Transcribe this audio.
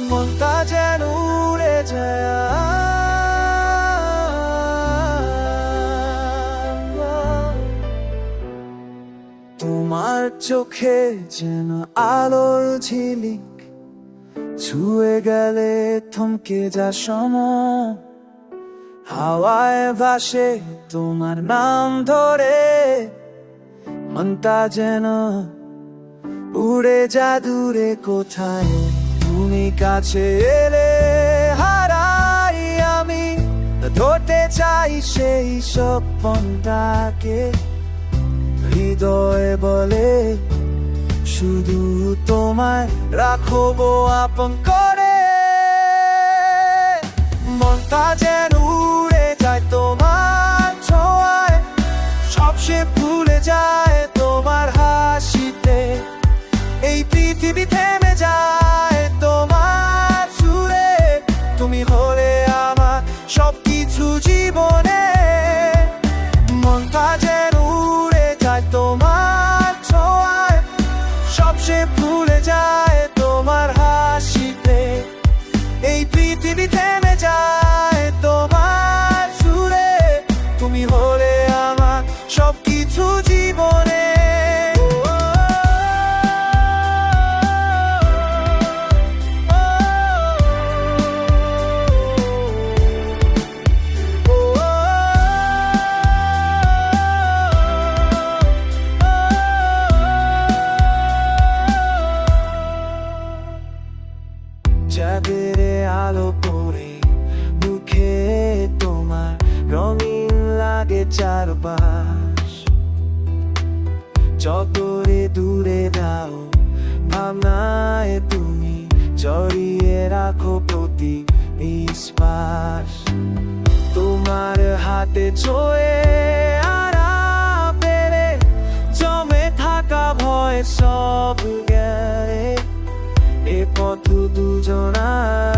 মনটা যেন উড়ে যায়। তোমার চোখে যেন আলোর ঝিলিক, ছুঁয়ে গেলে থমকে যা সময়। হাওয়ায় ভাসে তোমার নাম ধরে, মনটা যেন উড়ে যা দূরে কোথায়। তুমি কাছে এলে হারাই আমি, ধরতে চাই সেই স্বপ্নটাকে। হৃদয়ে বলে শুধু তোমায় রাখবো আপন করে। মনটা যেন উড়ে যায় তোমার ছোঁয়ায়, সব সে ভুলে যায় তোমার হাসিতে। এই পৃথিবী থেমে যায় তোমার সুরে, তুমি হলে আমার সবকিছু জীবনে। মনটা যেন উড়ে যায় তোমার ছোঁয়ায়, সব সে ভুলে যায় তোমার হাসিতে। এই পৃথিবী থেমে যায় তোমার সুরে, তুমি হলে আমার সবকিছু জীবনে। চাঁদের আলো পড়ে মুখে তোমার রঙিন লাগে চারপাশ। যতরে দূরে দাও ভাবনায় তুমি জড়িয়ে রাখো প্রতি নিঃশ্বাস। তোমার হাতে ছোঁয়ে আরাম পেলে জমে থাকা ভয় সব গেলে। এ পথ দুজনার